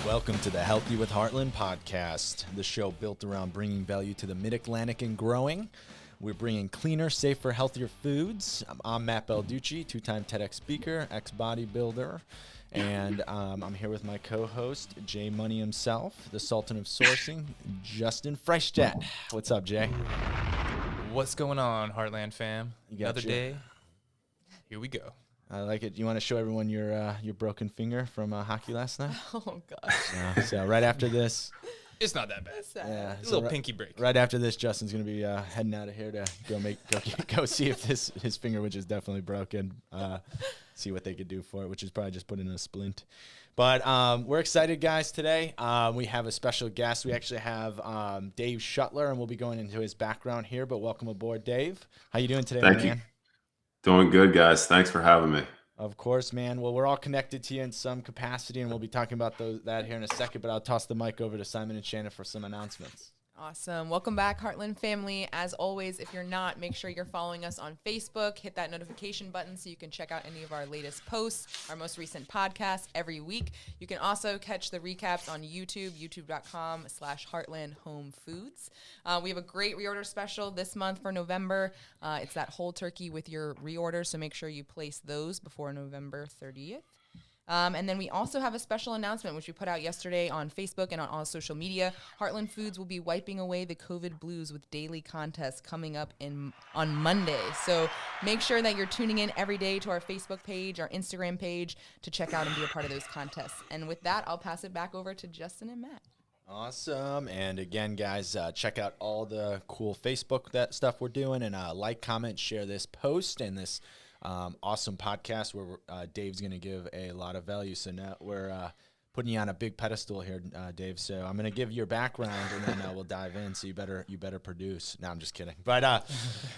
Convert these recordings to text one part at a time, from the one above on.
Welcome to the Healthy with Heartland podcast, the show built around bringing value to the Mid-Atlantic and growing. We're bringing cleaner, safer, healthier foods. I'm Matt Balducci, two-time TEDx speaker, ex-bodybuilder, and I'm here with my co-host, Jay Money himself, the Sultan of Sourcing, Justin Freishtat. What's up, Jay? What's going on, Heartland fam? Another day. Here we go. I like it. You want to show everyone your broken finger from hockey last night? Oh, gosh. So right after this... It's not that bad. Yeah, a little pinky break. Right after this, Justin's gonna be heading out of here to go see if his finger, which is definitely broken, see what they could do for it, which is probably just put in a splint. But we're excited, guys. Today we have a special guest. We actually have Dave Shutler, and we'll be going into his background here. But welcome aboard, Dave. How you doing today, Thank you. man? Doing good, guys. Thanks for having me. Of course, man. Well, we're all connected to you in some capacity, and we'll be talking about that here in a second, but I'll toss the mic over to Simon and Shannon for some announcements. Awesome. Welcome back, Heartland family. As always, if you're not, make sure you're following us on Facebook. Hit that notification button so you can check out any of our latest posts, our most recent podcasts every week. You can also catch the recaps on YouTube, youtube.com/Heartland Home Foods. We have a great reorder special this month for November. It's that whole turkey with your reorder, so make sure you place those before November 30th. And then we also have a special announcement, which we put out yesterday on Facebook and on all social media. Heartland Foods will be wiping away the COVID blues with daily contests coming up on Monday. So make sure that you're tuning in every day to our Facebook page, our Instagram page, to check out and be a part of those contests. And with that, I'll pass it back over to Justin and Matt. Awesome. And again, guys, check out all the cool Facebook stuff we're doing, and like, comment, share this post and this awesome podcast where Dave's going to give a lot of value. So now we're putting you on a big pedestal here, Dave. So I'm going to give your background, and then we'll dive in. So you better produce. No, I'm just kidding. But all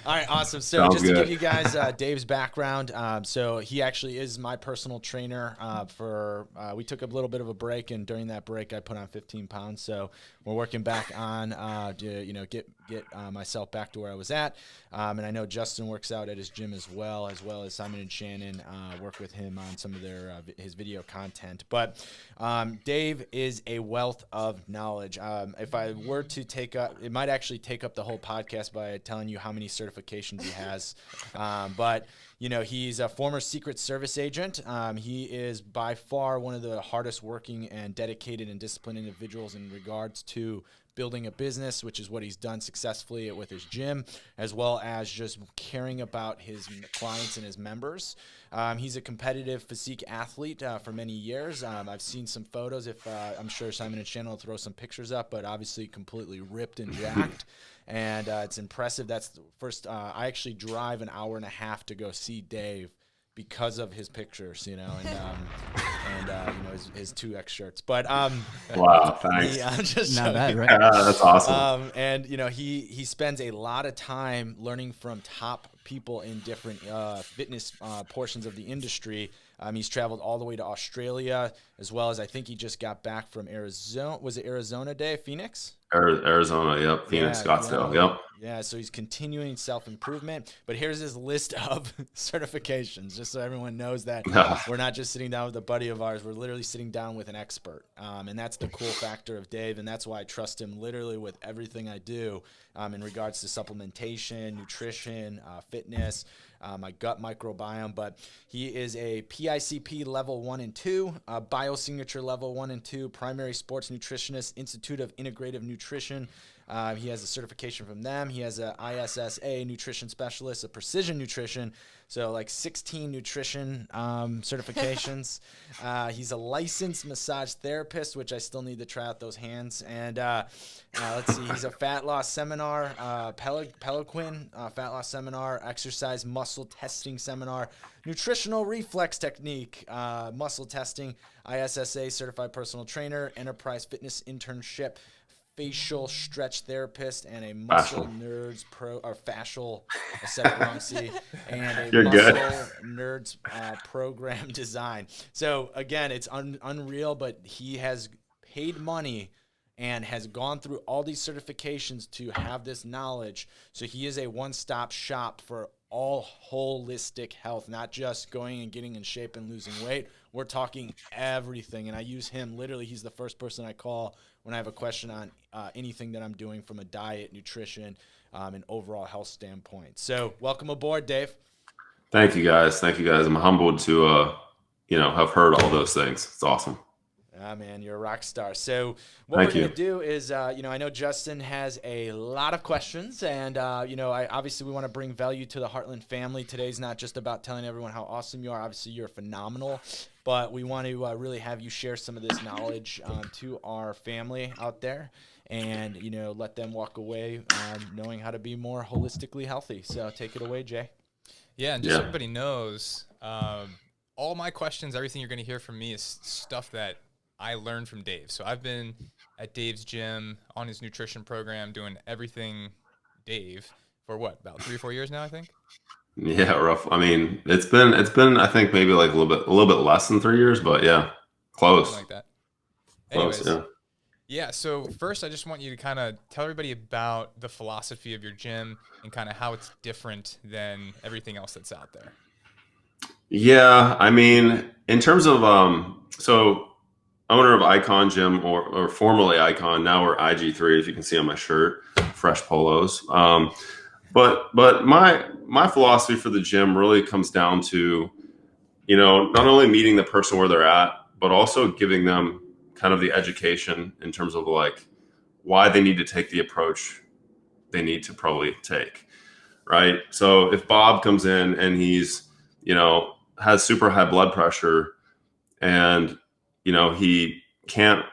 right, awesome. So Sounds just good. to give you guys Dave's background, so he actually is my personal trainer. We took a little bit of a break, and during that break, I put on 15 pounds. So we're working back on to get myself back to where I was at. And I know Justin works out at his gym as well as Simon and Shannon work with him on some of his video content. But Dave is a wealth of knowledge. If I were to it might actually take up the whole podcast by telling you how many certifications he has. But he's a former Secret Service agent. He is by far one of the hardest working and dedicated and disciplined individuals in regards to building a business, which is what he's done successfully with his gym, as well as just caring about his clients and his members. He's a competitive physique athlete for many years. I've seen some photos. I'm sure Simon and Shannon will throw some pictures up, but obviously completely ripped and jacked. And it's impressive. That's the first. I actually drive an hour and a half to go see Dave because of his pictures, and his 2X shirts. But Wow, thanks. Just Not bad, right? That's awesome. And he spends a lot of time learning from top people in different fitness portions of the industry. He's traveled all the way to Australia, as well as I think he just got back from Arizona. Was it Arizona, Dave? Phoenix? Arizona, yep. Phoenix, Scottsdale, yep. Yeah, so he's continuing self-improvement. But here's his list of certifications, just so everyone knows that we're not just sitting down with a buddy of ours. We're literally sitting down with an expert. And that's the cool factor of Dave, and that's why I trust him literally with everything I do in regards to supplementation, nutrition, fitness, my gut microbiome. But he is a PICP level 1 and 2, biosignature level 1 and 2, primary sports nutritionist, Institute of Integrative Nutrition. He has a certification from them. He has a ISSA nutrition specialist, a precision nutrition, so like 16 nutrition certifications. He's a licensed massage therapist, which I still need to try out those hands. And let's see, he's a fat loss seminar, Peliquin fat loss seminar, exercise muscle testing seminar, nutritional reflex technique, muscle testing, ISSA certified personal trainer, enterprise fitness internship, facial stretch therapist, and a muscle nerds fascial, I said it wrong, see, and a nerds program design. So again, it's unreal, but he has paid money and has gone through all these certifications to have this knowledge. So he is a one-stop shop for all holistic health, not just going and getting in shape and losing weight. we're talking everything. And I use him literally. He's the first person I call when I have a question on anything that I'm doing from a diet, nutrition, and overall health standpoint. So welcome aboard, Dave. Thank you guys. I'm humbled to, have heard all those things. It's awesome. Ah, man, you're a rock star. So what Thank we're going you. to do is, I know Justin has a lot of questions, and, obviously we want to bring value to the Heartland family. Today's not just about telling everyone how awesome you are. Obviously, you're phenomenal, but we want to really have you share some of this knowledge to our family out there and, let them walk away knowing how to be more holistically healthy. So take it away, Jay. Yeah, and just so everybody knows, all my questions, everything you're going to hear from me is stuff that I learned from Dave. So I've been at Dave's gym on his nutrition program doing everything Dave for about 3 or 4 years now, I think. Yeah, rough. I mean, it's been I think maybe like a little bit less than 3 years, but yeah, close. Something like that. Close, Anyways, yeah. So first, I just want you to kind of tell everybody about the philosophy of your gym and kind of how it's different than everything else that's out there. Yeah, I mean, in terms of so owner of Icon Gym or formerly Icon, now we're IG3, if you can see on my shirt, fresh polos. But my philosophy for the gym really comes down to, not only meeting the person where they're at, but also giving them kind of the education in terms of like why they need to take the approach they need to probably take, right? So if Bob comes in and he's, has super high blood pressure and, he can't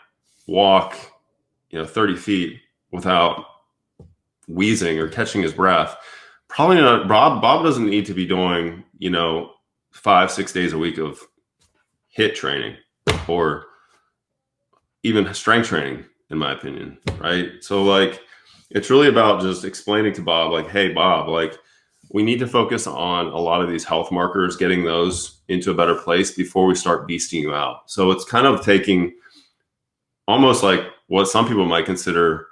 walk, 30 feet without wheezing or catching his breath, probably not. Bob doesn't need to be doing, 5-6 days a week of HIIT training or even strength training, in my opinion, right? So like, it's really about just explaining to Bob, like, hey, Bob, like, we need to focus on a lot of these health markers, getting those into a better place before we start beasting you out. So it's kind of taking almost like what some people might consider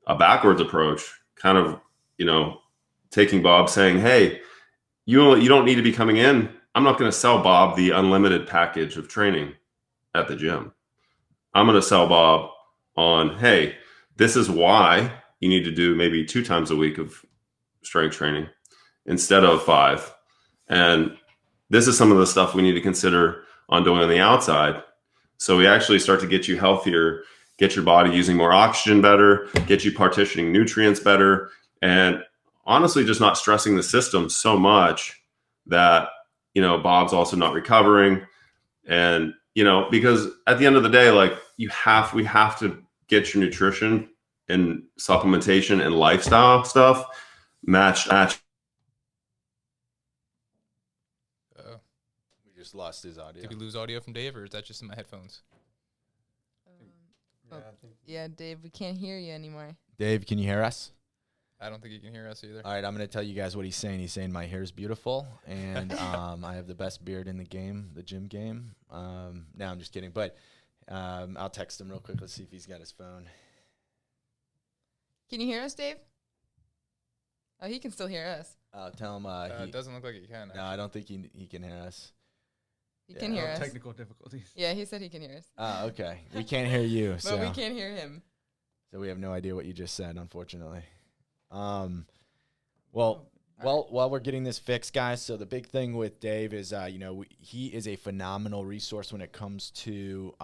a backwards approach, kind of, taking Bob saying, hey, you don't need to be coming in. I'm not going to sell Bob the unlimited package of training at the gym. I'm going to sell Bob on, hey, this is why you need to do maybe 2 times a week of strength training instead of 5. And this is some of the stuff we need to consider on doing on the outside. So we actually start to get you healthier, get your body using more oxygen better, get you partitioning nutrients better, and honestly, just not stressing the system so much that, Bob's also not recovering. And, because at the end of the day, like we have to get your nutrition and supplementation and lifestyle stuff matched. We just lost his audio. Did we lose audio from Dave, or is that just in my headphones? Yeah, Dave, we can't hear you anymore. Dave, can you hear us? I don't think you can hear us either. All right, I'm going to tell you guys what he's saying. He's saying my hair is beautiful, and I have the best beard in the game, the gym game. No, I'm just kidding. But I'll text him real quick. Let's see if he's got his phone. Can you hear us, Dave? Oh, he can still hear us. Tell him. It doesn't look like you can. No, I don't think he can hear us. He can hear us. Technical difficulties. Yeah, he said he can hear us. Oh, okay. We can't hear you. But we can't hear him. So we have no idea what you just said, unfortunately. Well, while we're getting this fixed, guys, so the big thing with Dave is, he is a phenomenal resource when it comes to,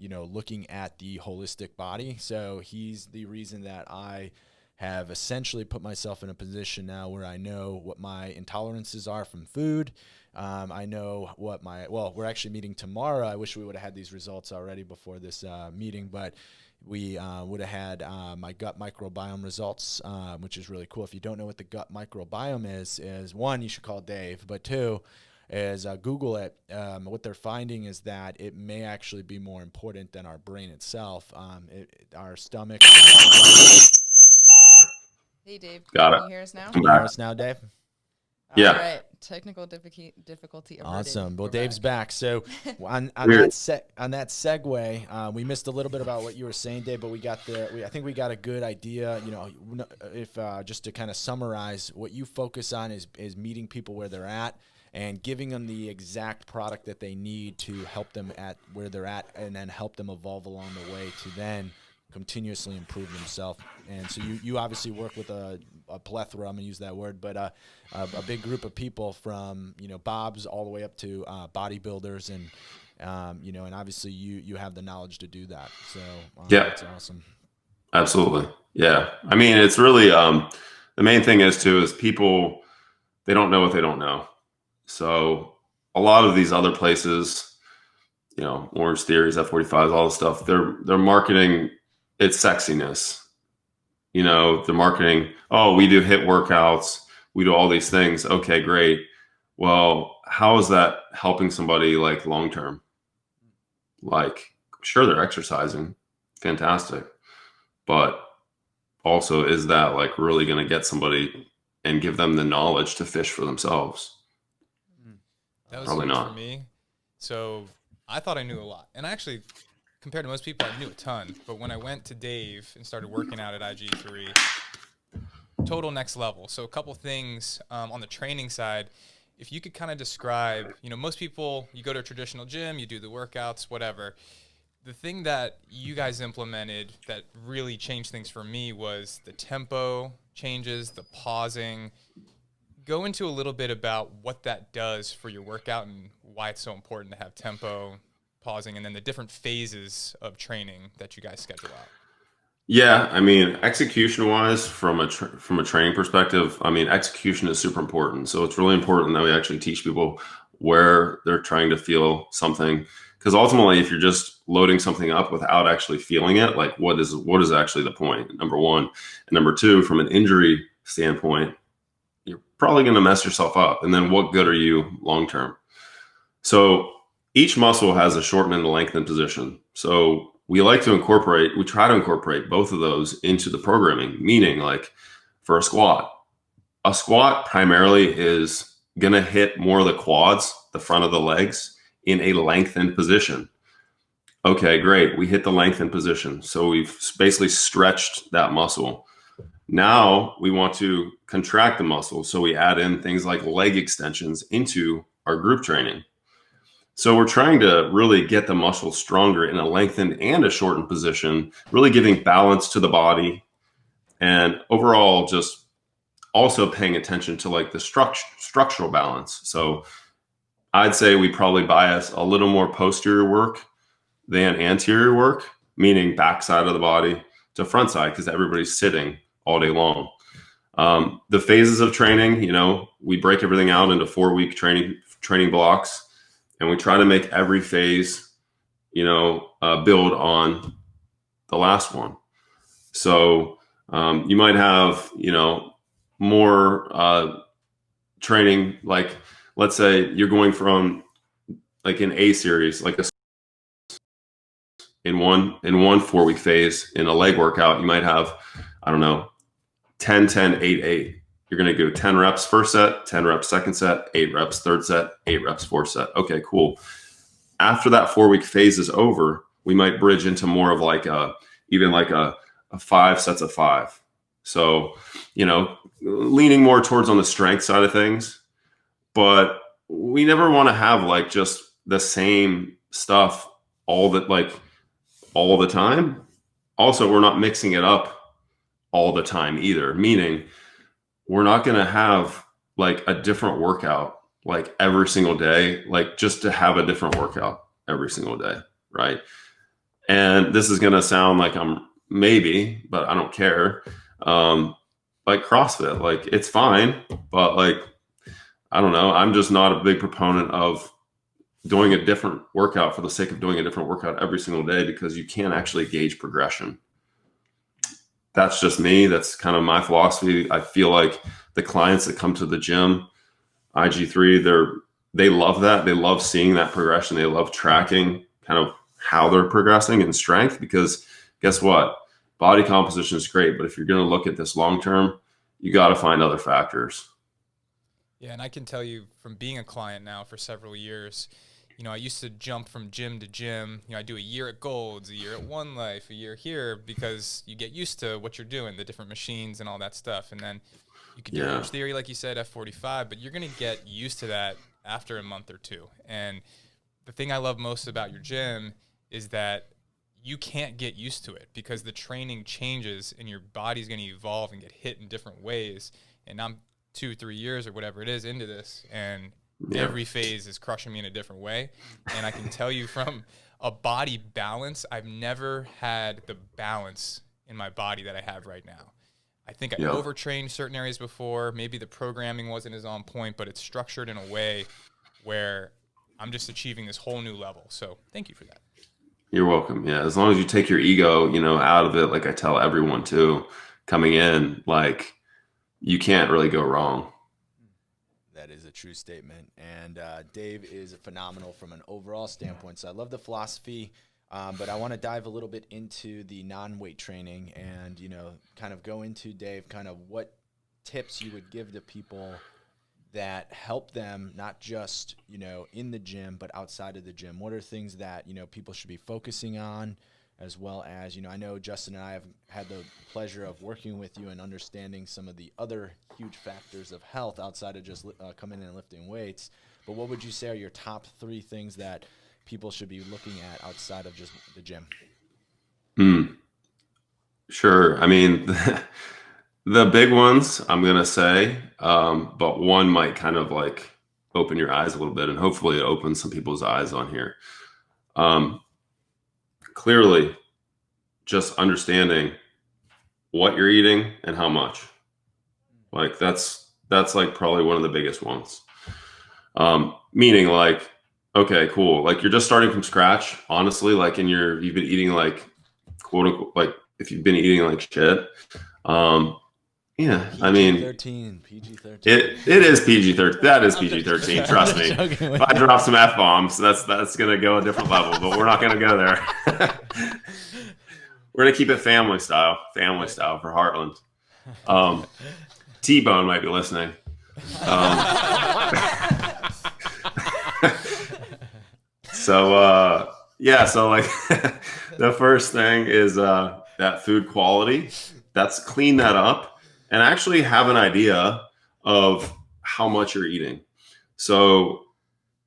looking at the holistic body. So he's the reason that I have essentially put myself in a position now where I know what my intolerances are from food. I know what we're actually meeting tomorrow. I wish we would have had these results already before this meeting, but we would have had my gut microbiome results, which is really cool. If you don't know what the gut microbiome is one, you should call Dave, but 2 is Google it. What they're finding is that it may actually be more important than our brain itself. Our stomach. Hey, Dave. Got Can it. you hear us now? Can you hear us now, Dave? Yeah. All right. Technical difficulty averted. Awesome. Well, We're Dave's back. So on that segue, we missed a little bit about what you were saying, Dave, but we got there. I think we got a good idea. If just to kind of summarize, what you focus on is meeting people where they're at, and giving them the exact product that they need to help them at where they're at, and then help them evolve along the way to then continuously improve themselves. And so you obviously work with a plethora, I'm gonna use that word, but a big group of people from, Bobs all the way up to bodybuilders, and and obviously you have the knowledge to do that. So that's awesome. Absolutely. Yeah. I mean, it's really, the main thing is people, they don't know what they don't know. So a lot of these other places, Orange Theories, F45s, all this stuff, they're marketing its sexiness. They're marketing, oh, we do HIIT workouts, we do all these things. Okay, great. Well, how is that helping somebody like long term? Like, sure, they're exercising, fantastic, but also, is that like really going to get somebody and give them the knowledge to fish for themselves? That was probably huge not for me. So I thought I knew a lot, and actually, compared to most people, I knew a ton. But when I went to Dave and started working out at IG3, total next level. So a couple things on the training side. If you could kind of describe, most people, you go to a traditional gym, you do the workouts, whatever. The thing that you guys implemented that really changed things for me was the tempo changes, the pausing. Go into a little bit about what that does for your workout and why it's so important to have tempo, pausing, and then the different phases of training that you guys schedule out. Yeah, I mean, execution-wise, from a training perspective, I mean, execution is super important. So it's really important that we actually teach people where they're trying to feel something, because ultimately, if you're just loading something up without actually feeling it, like what is actually the point? Number one, and number two, from an injury standpoint, you're probably going to mess yourself up. And then what good are you long term? So each muscle has a shortened and a lengthened position. So we try to incorporate both of those into the programming, meaning like for a squat primarily is going to hit more of the quads, the front of the legs, in a lengthened position. Okay, great. We hit the lengthened position. So we've basically stretched that muscle. Now we want to contract the muscle. So we add in things like leg extensions into our group training. So we're trying to really get the muscle stronger in a lengthened and a shortened position, really giving balance to the body, and overall just also paying attention to like the structural balance. So I'd say we probably bias a little more posterior work than anterior work, meaning backside of the body to front side, because everybody's sitting all day long. The phases of training, we break everything out into 4-week training blocks. And we try to make every phase, build on the last one. So you might have, more training. Like, let's say you're going from like an A series, like in one 4-week phase in a leg workout, you might have, 10, 10, 8, 8. You're going to go 10 reps first set, 10 reps second set, 8 reps third set, 8 reps fourth set. Okay, cool. After that 4-week phase is over, we might bridge into more of like a 5 sets of 5. So, leaning more towards on the strength side of things, but we never want to have like just the same stuff all the time. Also, we're not mixing it up all the time either, meaning we're not going to have like a different workout like every single day, like just to have a different workout every single day, right? And this is going to sound like I'm maybe, but I don't care. Like CrossFit, like it's fine, but like, I don't know. I'm just not a big proponent of doing a different workout for the sake of doing a different workout every single day, because you can't actually gauge progression. That's just me. That's kind of my philosophy. I feel like the clients that come to the gym, IG3, they love that. They love seeing that progression. They love tracking kind of how they're progressing in strength, because guess what? Body composition is great, but if you're going to look at this long term, you got to find other factors. Yeah, and I can tell you from being a client now for several years, I used to jump from gym to gym. I do a year at Gold's, a year at One Life, a year here, because you get used to what you're doing, the different machines and all that stuff. And then you could do Orange Theory, like you said, F45, but you're going to get used to that after a month or two. And the thing I love most about your gym is that you can't get used to it because the training changes and your body's going to evolve and get hit in different ways. And I'm 2-3 years or whatever it is into this, and every phase is crushing me in a different way. And I can tell you from a body balance, I've never had the balance in my body that I have right now. I think I overtrained certain areas before. Maybe the programming wasn't as on point, but it's structured in a way where I'm just achieving this whole new level. So thank you for that. You're welcome. Yeah. As long as you take your ego, out of it, like I tell everyone too, coming in, like you can't really go wrong. That is a true statement. And Dave is phenomenal from an overall standpoint. So I love the philosophy, but I want to dive a little bit into the non-weight training and, kind of go into, Dave, kind of what tips you would give to people that help them not just, in the gym, but outside of the gym. What are things that, people should be focusing on, as well as, I know Justin and I have had the pleasure of working with you and understanding some of the other huge factors of health outside of just coming in and lifting weights. But what would you say are your top 3 things that people should be looking at outside of just the gym? Sure. I mean, the big ones I'm going to say, but one might kind of like open your eyes a little bit, and hopefully it opens some people's eyes on here. Clearly, just understanding what you're eating and how much. Like that's like probably one of the biggest ones. Meaning like, okay, cool. Like you're just starting from scratch, honestly, like you've been eating like quote unquote, like if you've been eating like shit. Yeah, I mean, PG-13. It is PG-13. That is PG-13. Trust me. If I drop some F-bombs, that's gonna go a different level. But we're not gonna go there. We're gonna keep it family style for Heartland. T-Bone might be listening. So like the first thing is that food quality. That's clean that up. And actually have an idea of how much you're eating. So,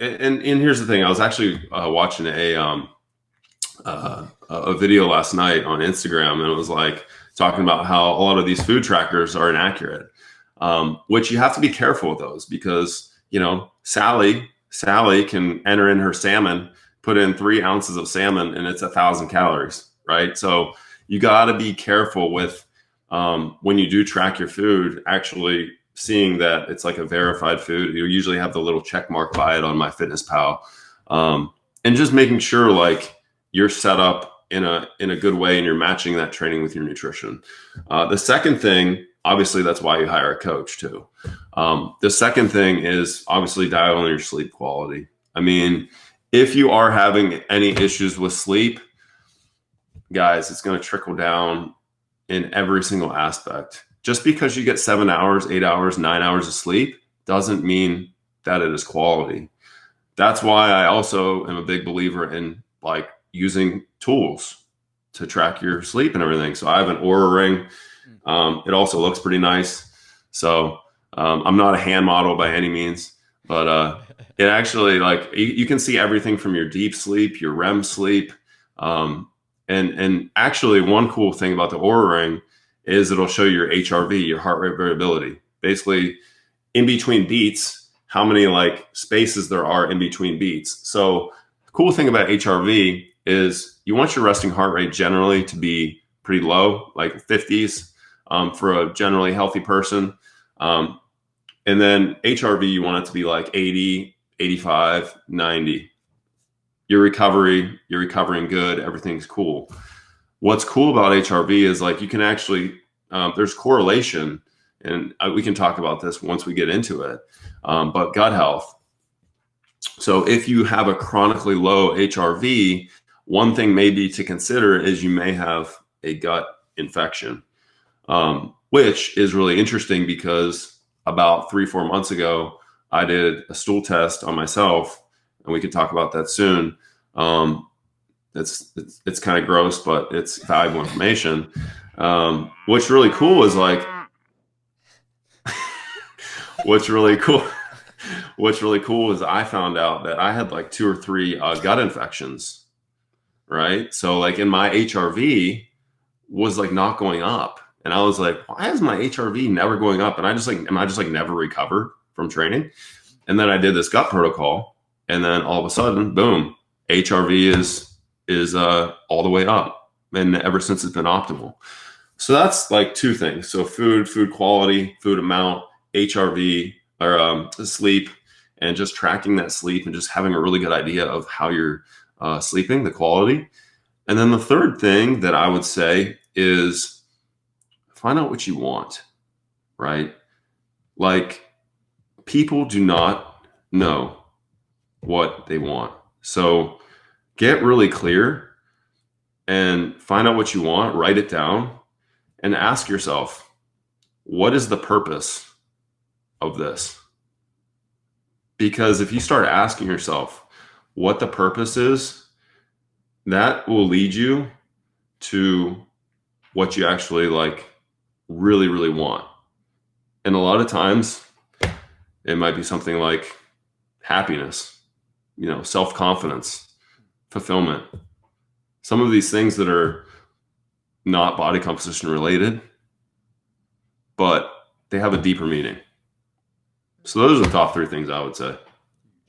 and here's the thing. I was actually watching a video last night on Instagram, and it was like talking about how a lot of these food trackers are inaccurate, which you have to be careful with those because, Sally can enter in her salmon, put in 3 ounces of salmon, and it's 1,000 calories, right? So you got to be careful with when you do track your food, actually seeing that it's like a verified food. You usually have the little check mark by it on MyFitnessPal, and just making sure like you're set up in a good way and you're matching that training with your nutrition. The second thing, obviously, that's why you hire a coach too. The second thing is obviously dial on your sleep quality. I mean, if you are having any issues with sleep, guys, it's going to trickle down in every single aspect. Just because you get 7 hours, 8 hours, 9 hours of sleep doesn't mean that it is quality. That's why I also am a big believer in like using tools to track your sleep and everything. So I have an Oura ring. It also looks pretty nice. So I'm not a hand model by any means, but it actually like you can see everything from your deep sleep, your REM sleep, and actually one cool thing about the Oura ring is it'll show your HRV, your heart rate variability. Basically, in between beats, how many like spaces there are in between beats. So the cool thing about HRV is you want your resting heart rate generally to be pretty low, like 50s for a generally healthy person. And then HRV, you want it to be like 80, 85, 90. You're recovering good, everything's cool. What's cool about HRV is like you can actually, there's correlation, and we can talk about this once we get into it, but gut health. So if you have a chronically low HRV, one thing maybe to consider is you may have a gut infection, which is really interesting because about 3-4 months ago, I did a stool test on myself, and we could talk about that soon. It's kind of gross, but it's valuable information. What's really cool is like, what's really cool what's really cool is I found out that I had like 2 or 3 gut infections, right? So like in my HRV was like not going up. And I was like, why is my HRV never going up? And I just like, am I just like never recovered from training? And then I did this gut protocol, and then all of a sudden, boom, HRV is all the way up. And ever since it's been optimal. So that's like 2 things. So food quality, food amount, HRV, or sleep, and just tracking that sleep and just having a really good idea of how you're sleeping, the quality. And then the third thing that I would say is find out what you want, right? Like, people do not know what they want. So get really clear and find out what you want, write it down, and ask yourself, what is the purpose of this? Because if you start asking yourself what the purpose is, that will lead you to what you actually like really, really want. And a lot of times it might be something like happiness, self-confidence, fulfillment. Some of these things that are not body composition related, but they have a deeper meaning. So those are the top 3 things I would say.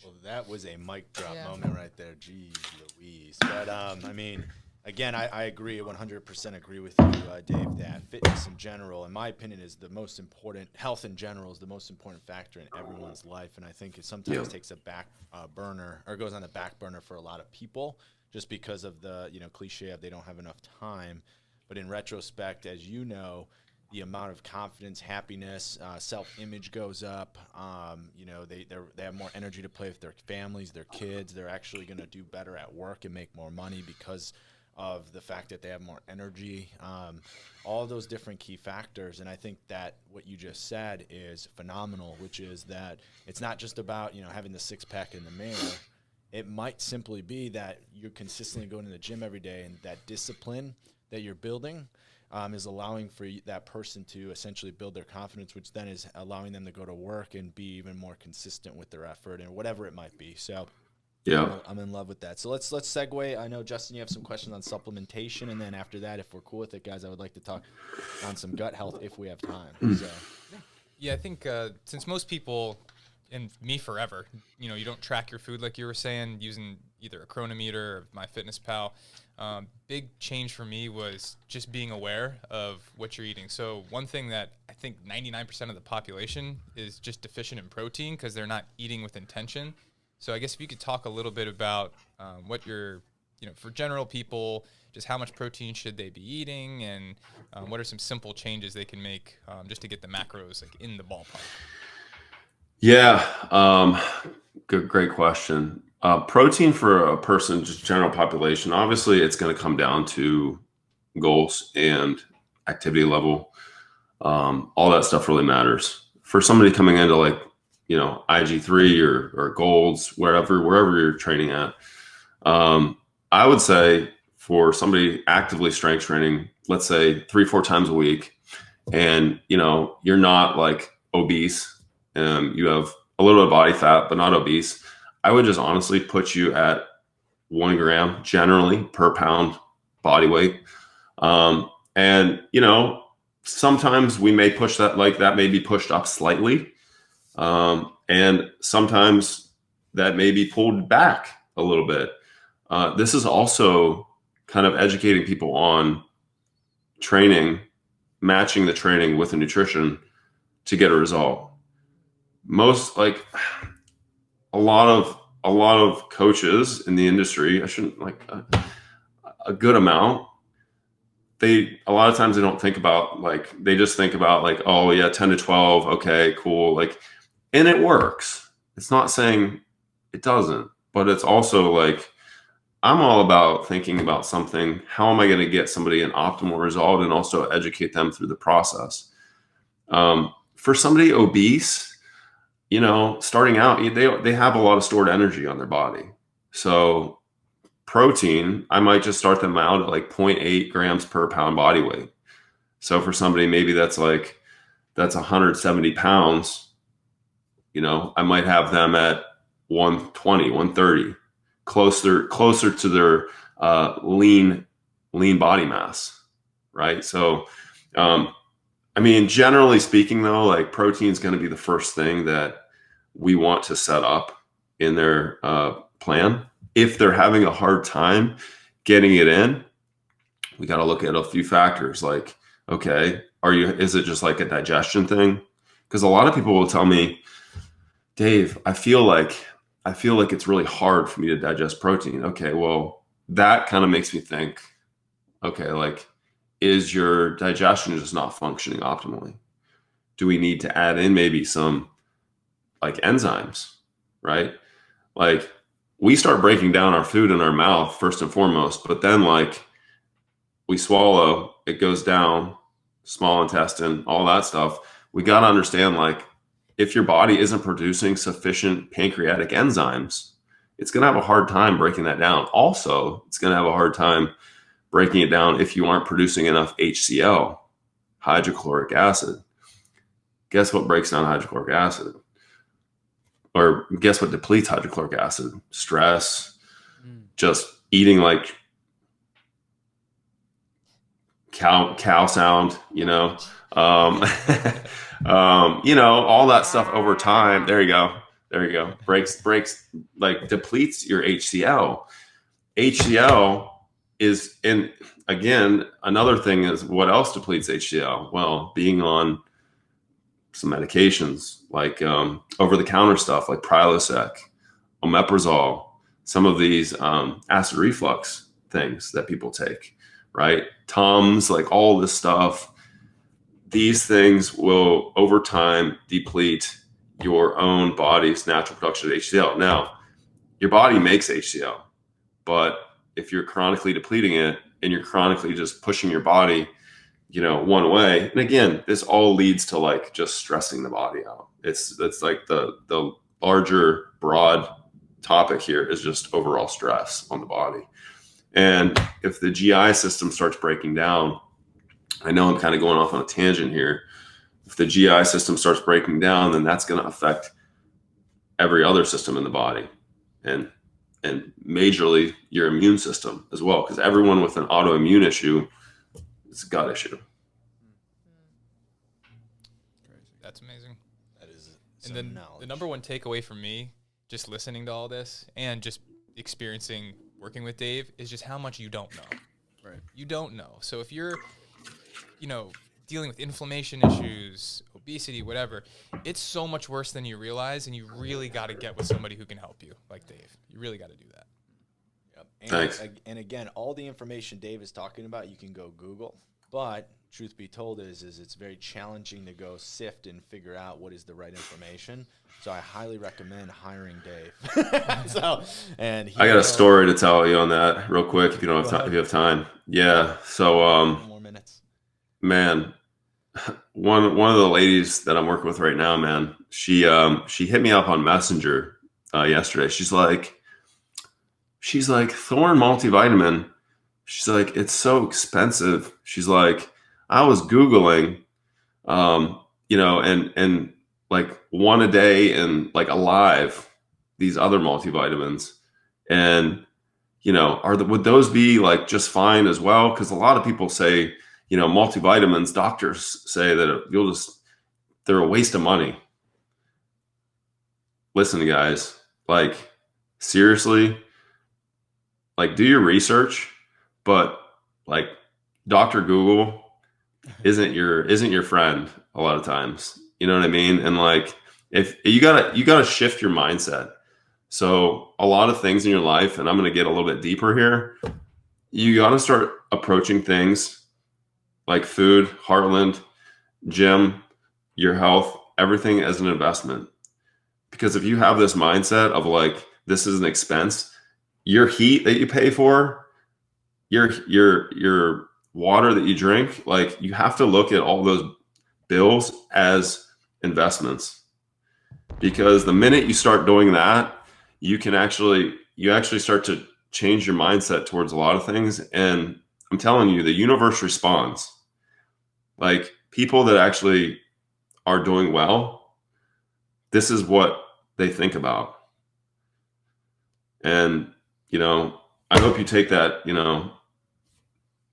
Well, that was a mic drop moment right there. Jeez Louise. But I mean, again, I agree, 100% agree with you, Dave, that fitness in general, in my opinion, is the most important, health in general is the most important factor in everyone's life. And I think it sometimes takes a back burner, or goes on the back burner for a lot of people, just because of the, cliche of they don't have enough time. But in retrospect, as you know, the amount of confidence, happiness, self-image goes up. They have more energy to play with their families, their kids. They're actually going to do better at work and make more money because of the fact that they have more energy. All of those different key factors. And I think that what you just said is phenomenal, which is that it's not just about, having the 6-pack in the mirror. It might simply be that you're consistently going to the gym every day, and that discipline that you're building is allowing for that person to essentially build their confidence, which then is allowing them to go to work and be even more consistent with their effort and whatever it might be. So yeah, I'm in love with that. So let's segue. I know, Justin, you have some questions on supplementation, and then after that, if we're cool with it, guys, I would like to talk on some gut health if we have time. So yeah, I think since most people, and me forever, you don't track your food like you were saying, using either a chronometer or MyFitnessPal. Big change for me was just being aware of what you're eating. So one thing that I think 99% of the population is just deficient in protein because they're not eating with intention. So I guess if you could talk a little bit about what you're, for general people, just how much protein should they be eating, and what are some simple changes they can make just to get the macros like in the ballpark? Yeah, great question. Protein for a person, just general population, obviously it's going to come down to goals and activity level. All that stuff really matters. For somebody coming into like, IG3 or Golds, wherever you're training at, I would say for somebody actively strength training, let's say 3-4 times a week, and you're not like obese, you have a little bit of body fat, but not obese, I would just honestly put you at 1 gram generally per pound body weight. And sometimes we may push that, like that may be pushed up slightly. And sometimes that may be pulled back a little bit. This is also kind of educating people on training, matching the training with the nutrition to get a result. Most, like, a lot of coaches in the industry, I shouldn't, like, a good amount, a lot of times they don't think about, like, they just think about like, oh yeah, 10 to 12. Okay, cool. Like, and it works. It's not saying it doesn't, but it's also like, I'm all about thinking about something. How am I going to get somebody an optimal result and also educate them through the process? For somebody obese, starting out, they have a lot of stored energy on their body. So protein, I might just start them out at like 0.8 grams per pound body weight. So for somebody, maybe that's 170 pounds. I might have them at 120, 130, closer to their lean body mass, right? So, generally speaking, though, like protein is going to be the first thing that we want to set up in their plan. If they're having a hard time getting it in, we got to look at a few factors. Like, okay, is it just like a digestion thing? Because a lot of people will tell me, Dave, I feel like it's really hard for me to digest protein. Okay, well, that kind of makes me think, okay, like, is your digestion just not functioning optimally? Do we need to add in maybe some like enzymes, right? Like, we start breaking down our food in our mouth first and foremost, but then like we swallow, it goes down, small intestine, all that stuff. We got to understand, like, if your body isn't producing sufficient pancreatic enzymes, it's going to have a hard time breaking that down. Also, it's going to have a hard time breaking it down if you aren't producing enough HCl, hydrochloric acid. Guess what breaks down hydrochloric acid? Or guess what depletes hydrochloric acid? Stress, just eating like cow sound, all that stuff over time. There you go. Breaks, like depletes your HCl. HCl is, and again, another thing is what else depletes HCl? Well, being on some medications like over-the-counter stuff like Prilosec, omeprazole, some of these acid reflux things that people take, right? Tums, like all this stuff. These things will, over time, deplete your own body's natural production of HCl. Now, your body makes HCl, but if you're chronically depleting it and you're chronically just pushing your body, one way, and again, this all leads to like just stressing the body out. It's like the larger, broad topic here is just overall stress on the body. And if the GI system starts breaking down, I know I'm kind of going off on a tangent here. If the GI system starts breaking down, then that's going to affect every other system in the body, and majorly your immune system as well, because everyone with an autoimmune issue, it's a gut issue. That's amazing. That is and then the number one takeaway for me, just listening to all this and just experiencing working with Dave, is just how much you don't know. Right. You don't know. So if you're, dealing with inflammation issues, obesity, whatever, it's so much worse than you realize, and you really got to get with somebody who can help you, like Dave. You really got to do that. Yep. Thanks. And again, all the information Dave is talking about, you can go Google. But truth be told is it's very challenging to go sift and figure out what is the right information. So I highly recommend hiring Dave. I got a story to tell you on that real quick if you don't have time. If you have time, yeah. So more minutes. Man, one of the ladies that I'm working with right now, man, she hit me up on Messenger yesterday. She's like, Thorne multivitamin. She's like, it's so expensive. She's like, I was Googling, and like one a day and like Alive, these other multivitamins, and would those be like just fine as well? Because a lot of people say, multivitamins, doctors say that they're a waste of money. Listen, guys, like seriously, like do your research, but like Dr. Google isn't your friend a lot of times. You know what I mean? And like, if you gotta shift your mindset. So a lot of things in your life, and I'm going to get a little bit deeper here. You got to start approaching things like food, Heartland, gym, your health, everything as an investment. Because if you have this mindset of like, this is an expense, your heat that you pay for, your water that you drink, like you have to look at all those bills as investments. Because the minute you start doing that, you actually start to change your mindset towards a lot of things. And I'm telling you, the universe responds. Like people that actually are doing well, this is what they think about. And, I hope you take that,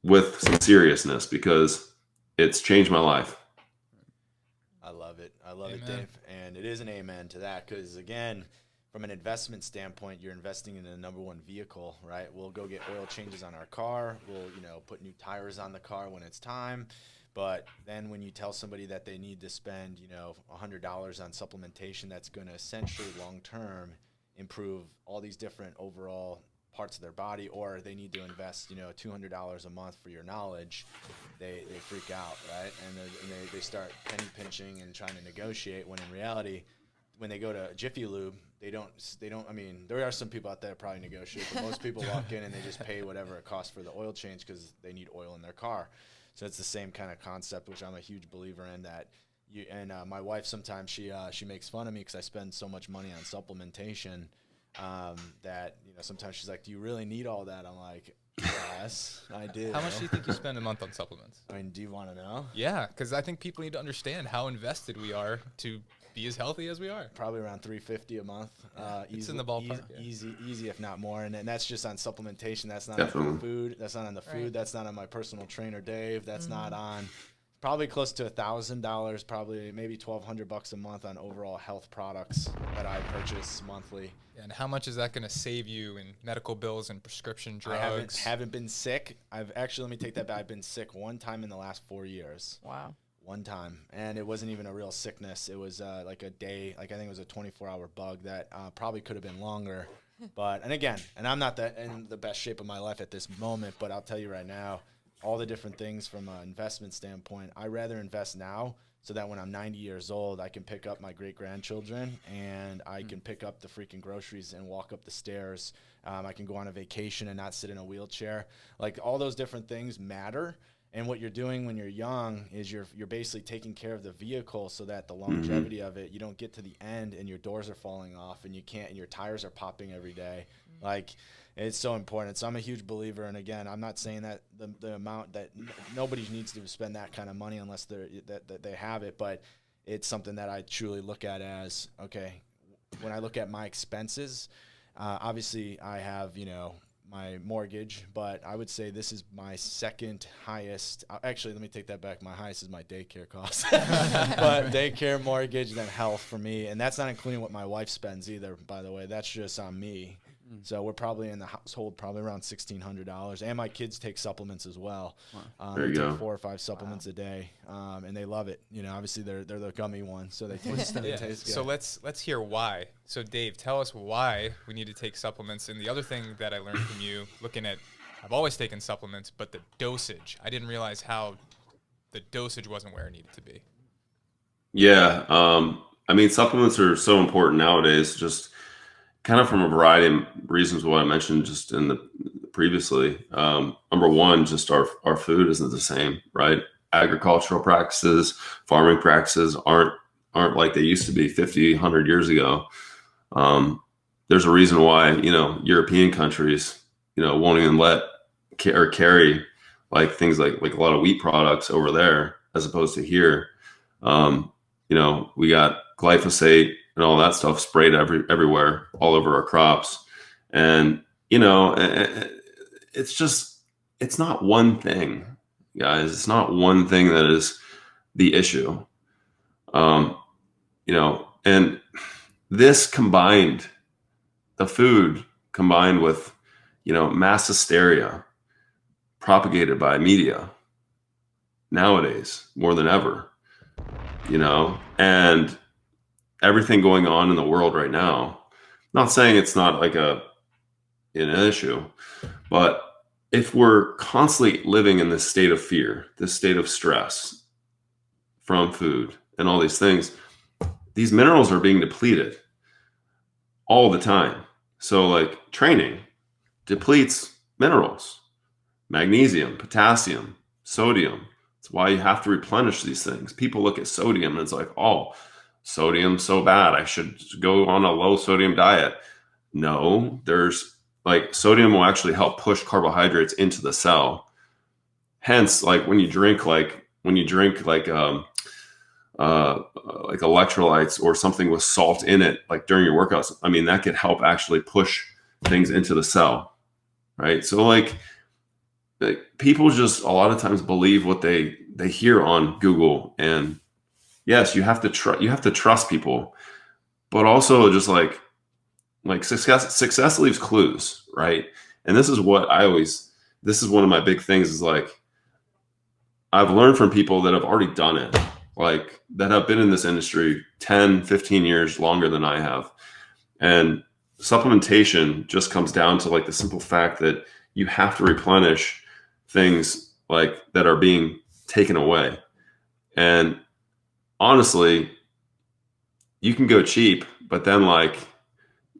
with some seriousness, because it's changed my life. I love it. I love Amen. it, Dave. And it is an amen to that, because, again, from an investment standpoint, you're investing in the number one vehicle, right? We'll go get oil changes on our car. We'll, put new tires on the car when it's time. But then when you tell somebody that they need to spend, $100 on supplementation, that's going to essentially long-term improve all these different overall parts of their body, or they need to invest, $200 a month for your knowledge, they freak out, right? And they start penny pinching and trying to negotiate, when in reality, when they go to Jiffy Lube, they don't, I mean, there are some people out there that probably negotiate, but most people walk in and they just pay whatever it costs for the oil change because they need oil in their car. So it's the same kind of concept, which I'm a huge believer in. That my wife, sometimes she makes fun of me because I spend so much money on supplementation, that sometimes she's like, "Do you really need all that?" I'm like, "Yes, I do." How much do you think you spend a month on supplements? I mean, do you want to know? Yeah, because I think people need to understand how invested we are to be as healthy as we are. Probably around $350 a month. It's in the ballpark. Easy, if not more. And that's just on supplementation. That's not Definitely. on the food. That's not on the food. Right. That's not on my personal trainer, Dave. That's not on. Probably close to $1,000. Probably maybe $1,200 a month on overall health products that I purchase monthly. And how much is that going to save you in medical bills and prescription drugs? I haven't been sick. Let me take that back. I've been sick one time in the last 4 years. Wow. One time, and it wasn't even a real sickness. It was like a day, I think it was a 24-hour bug that probably could have been longer. And I'm not that in the best shape of my life at this moment, but I'll tell you right now, all the different things from an investment standpoint, I rather invest now so that when I'm 90 years old, I can pick up my great-grandchildren and I can pick up the freaking groceries and walk up the stairs. I can go on a vacation and not sit in a wheelchair. Like, all those different things matter. And what you're doing when you're young is you're basically taking care of the vehicle so that the longevity of it, you don't get to the end and your doors are falling off and and your tires are popping every day. Like, it's so important. So I'm a huge believer. And again, I'm not saying that the amount that nobody needs to spend that kind of money unless they have it, but it's something that I truly look at as, okay, when I look at my expenses, obviously I have, my mortgage, but I would say this is my second highest. Actually, let me take that back. My highest is my daycare cost, but daycare, mortgage, then health for me. And that's not including what my wife spends either, by the way. That's just on me. So we're probably in the household probably around $1,600, and my kids take supplements as well. There you they go. take 4 or 5 supplements a day, and they love it. Obviously they're the gummy ones, so they taste Yeah. taste good. So let's hear why. So Dave, tell us why we need to take supplements. And the other thing that I learned from you, I've always taken supplements, but the dosage, I didn't realize how the dosage wasn't where it needed to be. Yeah. I mean, supplements are so important nowadays, just kind of from a variety of reasons, what I mentioned just in the previously. Number one, just our food isn't the same, right? Agricultural practices, farming practices aren't like they used to be 50, 100 years ago. There's a reason why, European countries, won't even let or carry like things like a lot of wheat products over there as opposed to here. We got glyphosate and all that stuff sprayed everywhere, all over our crops. And, it's not one thing, guys. It's not one thing that is the issue. And this combined, the food combined with, mass hysteria propagated by media nowadays more than ever, and everything going on in the world right now. Not saying it's not like an issue, but if we're constantly living in this state of fear, this state of stress from food and all these things, these minerals are being depleted all the time. So like training depletes minerals, magnesium, potassium, sodium. That's why you have to replenish these things. People look at sodium and it's like, oh, sodium's so bad, I should go on a low sodium diet. No, there's like sodium will actually help push carbohydrates into the cell. Hence, like when you drink like electrolytes or something with salt in it, like during your workouts, I mean, that could help actually push things into the cell, right? So like people just a lot of times believe what they hear on Google, and yes, you have to trust people, but also just like success leaves clues, right? And this is what this is one of my big things is like, I've learned from people that have already done it, like that have been in this industry 10, 15 years longer than I have. And supplementation just comes down to like the simple fact that you have to replenish things like that are being taken away. And honestly, you can go cheap, but then like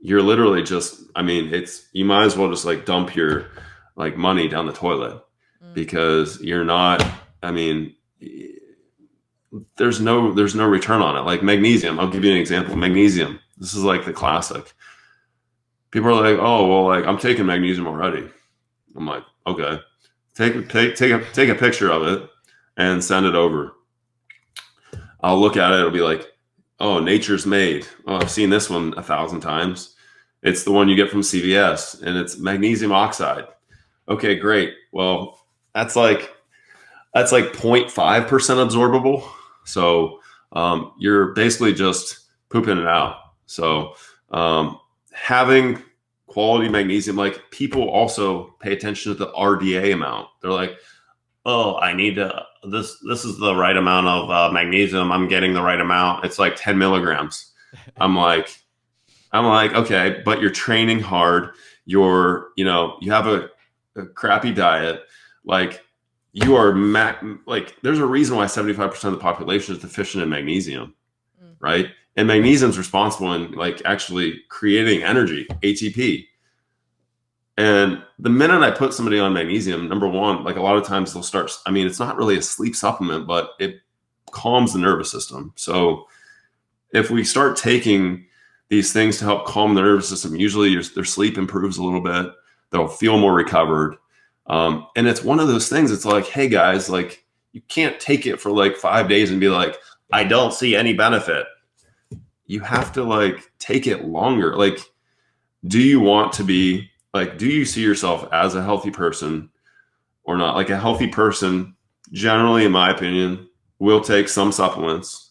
you're literally just, I mean, you might as well just like dump your like money down the toilet because you're not, I mean, there's no return on it. Like magnesium, I'll give you an example. Magnesium, this is like the classic. People are like, oh, well, like I'm taking magnesium already. I'm like, okay, take a picture of it and send it over. I'll look at it. It'll be like, oh, Nature's Made. Oh, I've seen this one 1,000 times. It's the one you get from CVS, and it's magnesium oxide. Okay, great. Well, that's like 0.5% absorbable. So you're basically just pooping it out. So having quality magnesium, like people also pay attention to the RDA amount. They're like, oh, I need to, this is the right amount of magnesium. I'm getting the right amount. It's like 10 milligrams. I'm like, okay, but you're training hard. You have a crappy diet. Like you are like, there's a reason why 75% of the population is deficient in magnesium, right? And magnesium is responsible in like actually creating energy, ATP. And the minute I put somebody on magnesium, number one, like a lot of times they'll start, I mean, it's not really a sleep supplement, but it calms the nervous system. So if we start taking these things to help calm the nervous system, usually their sleep improves a little bit. They'll feel more recovered. And it's one of those things. It's like, hey guys, like you can't take it for like 5 days and be like, I don't see any benefit. You have to like take it longer. Like, do you want to be like, do you see yourself as a healthy person or not? Like a healthy person, generally, in my opinion, will take some supplements,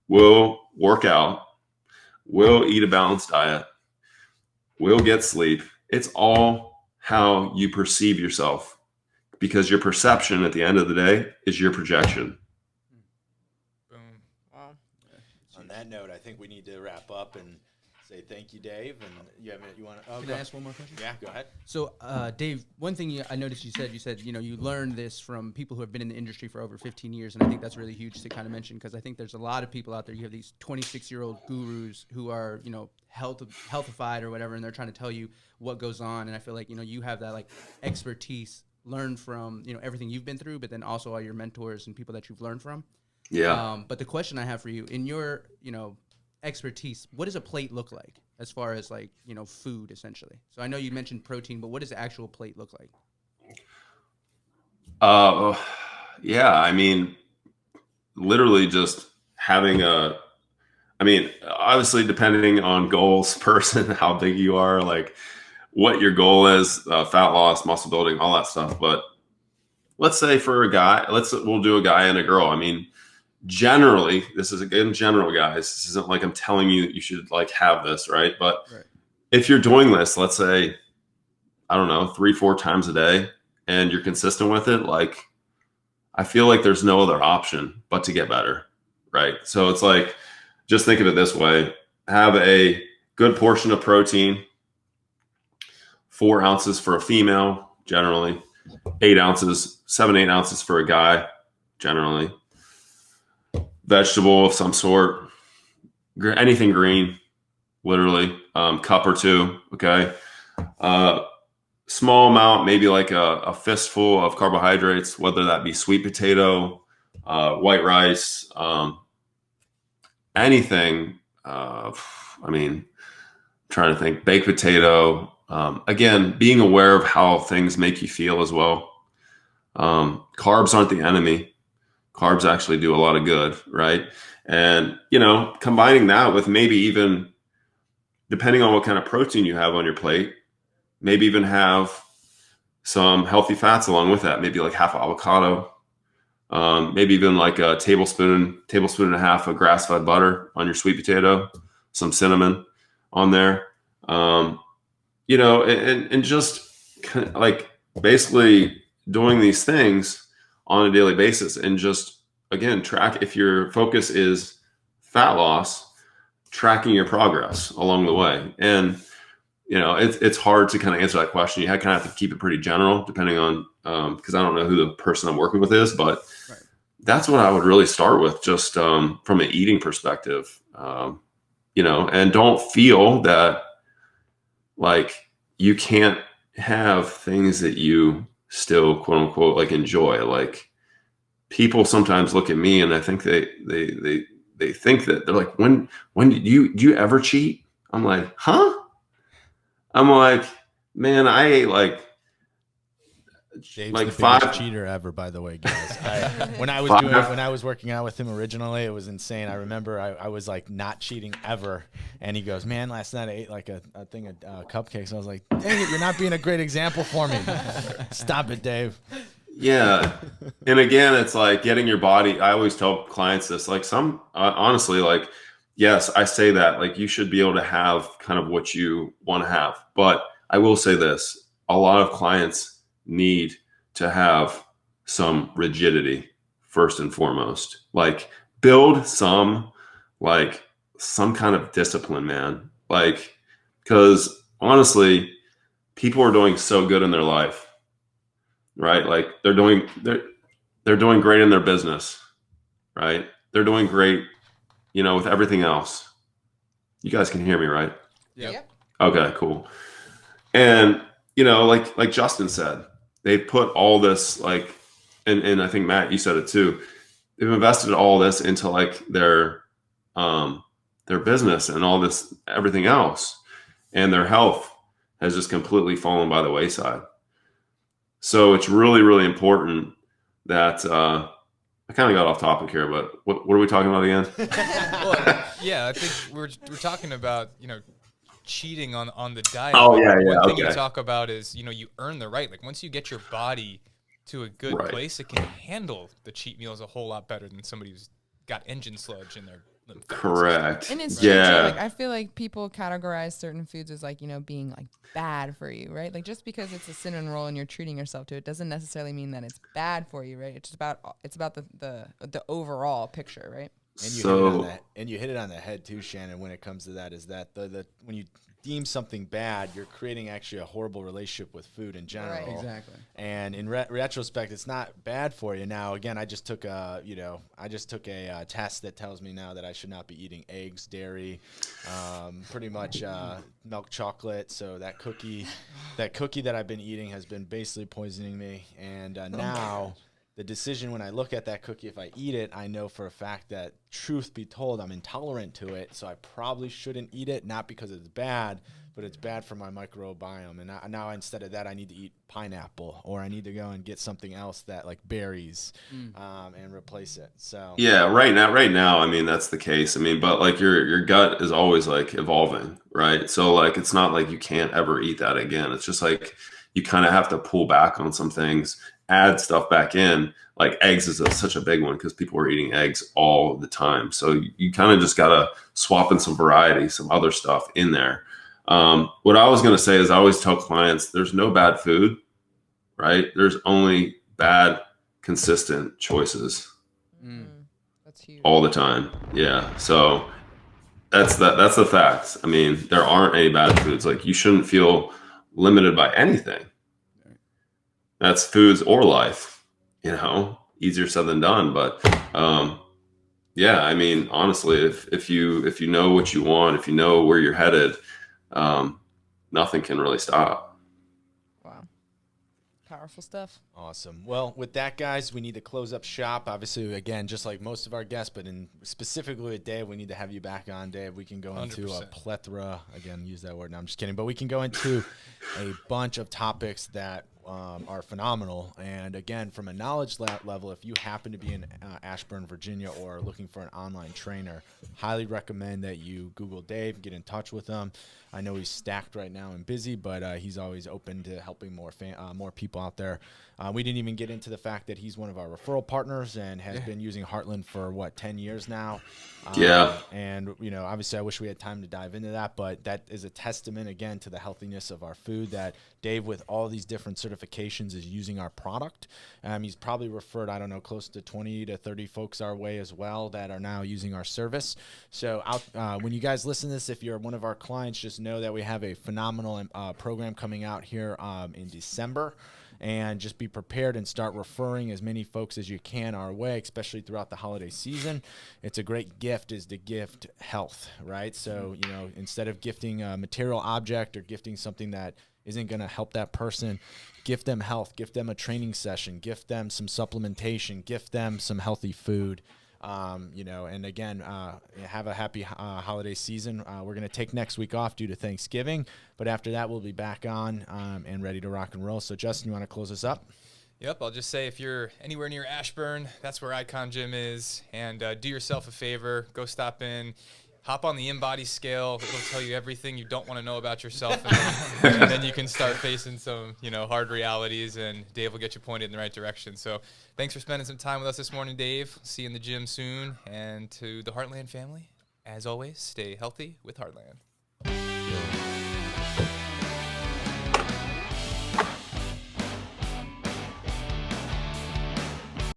will work out, will eat a balanced diet, will get sleep. It's all how you perceive yourself, because your perception at the end of the day is your projection. Boom. Wow. On that note, I think we need to wrap up and say thank you, Dave. And you want to? Oh, Can I ask one more question? Yeah, go ahead. So, Dave, one thing I noticed you said, you learned this from people who have been in the industry for over 15 years, and I think that's really huge to kind of mention, because I think there's a lot of people out there. You have these 26-year-old gurus who are, healthified or whatever, and they're trying to tell you what goes on. And I feel like, you have that like expertise learned from, everything you've been through, but then also all your mentors and people that you've learned from. Yeah. But the question I have for you, in your, expertise, what does a plate look like as far as like, food essentially? So I know you mentioned protein, but what does the actual plate look like? Yeah, I mean, literally just having obviously depending on goals, person, how big you are, like what your goal is, fat loss, muscle building, all that stuff. But let's say for a guy, we'll do a guy and a girl. I mean, generally, this is again general, guys. This isn't like I'm telling you that you should like have this, right? But if you're doing this, let's say, I don't know, 3-4 times a day, and you're consistent with it, like I feel like there's no other option but to get better, right? So it's like, just think of it this way: have a good portion of protein, 4 ounces for a female, generally, 8 ounces, 7-8 ounces for a guy, generally. Vegetable of some sort, anything green, literally, cup or 2. Okay. Small amount, maybe like a fistful of carbohydrates, whether that be sweet potato, white rice, anything. I'm trying to think, baked potato. Again, being aware of how things make you feel as well. Carbs aren't the enemy. Carbs actually do a lot of good, right? And, combining that with maybe even, depending on what kind of protein you have on your plate, maybe even have some healthy fats along with that, maybe like half avocado, maybe even like a tablespoon and a half of grass-fed butter on your sweet potato, some cinnamon on there, and just kind of like basically doing these things on a daily basis, and just, again, track, if your focus is fat loss, tracking your progress along the way. And it's hard to kind of answer that question. You kind of have to keep it pretty general, depending on, because I don't know who the person I'm working with is, but Right. That's what I would really start with, just from an eating perspective, and don't feel that like you can't have things that you still, quote unquote, like enjoy. Like, people sometimes look at me and I think they think that they're like, when do you ever cheat? I'm like, huh? I'm like, man, I ate like Dave's the five biggest cheater ever, by the way, guys. When I was working out with him originally, it was insane. I remember I was like not cheating ever, and he goes, "Man, last night I ate like a thing of cupcakes." I was like, "Dang it, you're not being a great example for me. Stop it, Dave." Yeah. And again, it's like getting your body. I always tell clients this, like, honestly, like, yes, I say that, like, you should be able to have kind of what you want to have. But I will say this, a lot of clients need to have some rigidity first and foremost. Like, build some kind of discipline, man. Like, because honestly, people are doing so good in their life, right? Like, they're doing great in their business, right? They're doing great, with everything else. You guys can hear me, right? Yep. Okay, cool. And, like Justin said, they put all this, like, and I think, Matt, you said it too. They've invested all this into like their business and all this, everything else, and their health has just completely fallen by the wayside. So it's really, really important that I kind of got off topic here, but what are we talking about again? Well, yeah, I think we're talking about, cheating on the diet. Oh, yeah, One thing okay. you talk about is, you earn the right. Like, once you get your body to a good Right. place, it can handle the cheat meals a whole lot better than somebody who's got engine sludge in their lymph. Correct. And it's true too. Yeah. Like, I feel like people categorize certain foods as like, being like bad for you, right? Like, just because it's a cinnamon roll and you're treating yourself to it doesn't necessarily mean that it's bad for you, right? It's about the overall picture, right? And you hit it on the head too, Shannon, when it comes to that, is that the when you deem something bad, you're creating actually a horrible relationship with food in general. Right. Exactly. And in retrospect, it's not bad for you. Now, again, I just took a test that tells me now that I should not be eating eggs, dairy, pretty much milk chocolate. So that cookie that I've been eating has been basically poisoning me. And now the decision, when I look at that cookie, if I eat it, I know for a fact that, truth be told, I'm intolerant to it. So I probably shouldn't eat it, not because it's bad, but it's bad for my microbiome. And now instead of that, I need to eat pineapple, or I need to go and get something else that, like berries, and replace it. So Yeah, right now, I mean, that's the case. I mean, but like your gut is always like evolving, right? So like, it's not like you can't ever eat that again. It's just like you kind of have to pull back on some things, add stuff back in. Like eggs is such a big one because people are eating eggs all the time. So you kind of just got to swap in some variety, some other stuff in there. What I was going to say is, I always tell clients, there's no bad food, right? There's only bad, consistent choices. That's huge. All the time. Yeah. So that's the facts. I mean, there aren't any bad foods. Like, you shouldn't feel limited by anything. That's foods or life, easier said than done. But yeah, I mean, honestly, if you know what you want, if you know where you're headed, nothing can really stop. Wow. Powerful stuff. awesome. Well, with that, guys, we need to close up shop. Obviously, again, just like most of our guests, but specifically with Dave, we need to have you back on, Dave. We can go into a 100%. plethora, again, use that word. No, I'm just kidding. But we can go into a bunch of topics that are phenomenal. And again, from a knowledge level, if you happen to be in Ashburn, Virginia, or looking for an online trainer, highly recommend that you Google Dave, get in touch with him. I know he's stacked right now and busy, but he's always open to helping more people out there. We didn't even get into the fact that he's one of our referral partners and has been using Heartland for 10 years now. And obviously I wish we had time to dive into that, but that is a testament again to the healthiness of our food, that Dave, with all these different certifications, is using our product. He's probably referred, I don't know, close to 20 to 30 folks our way as well that are now using our service. So when you guys listen to this, if you're one of our clients, just know that we have a phenomenal program coming out here in December. And just be prepared and start referring as many folks as you can our way, especially throughout the holiday season. It's a great gift is to gift health, right? So, instead of gifting a material object or gifting something that isn't going to help that person, gift them health, gift them a training session, gift them some supplementation, gift them some healthy food. And again, have a happy holiday season. We're going to take next week off due to Thanksgiving, but after that, we'll be back on and ready to rock and roll. So, Justin, you want to close us up? Yep, I'll just say if you're anywhere near Ashburn, that's where Icon Gym is, and do yourself a favor, go stop in. Hop on the InBody scale. It'll tell you everything you don't want to know about yourself, and then you can start facing some, hard realities, and Dave will get you pointed in the right direction. So thanks for spending some time with us this morning, Dave. See you in the gym soon. And to the Heartland family, as always, stay healthy with Heartland.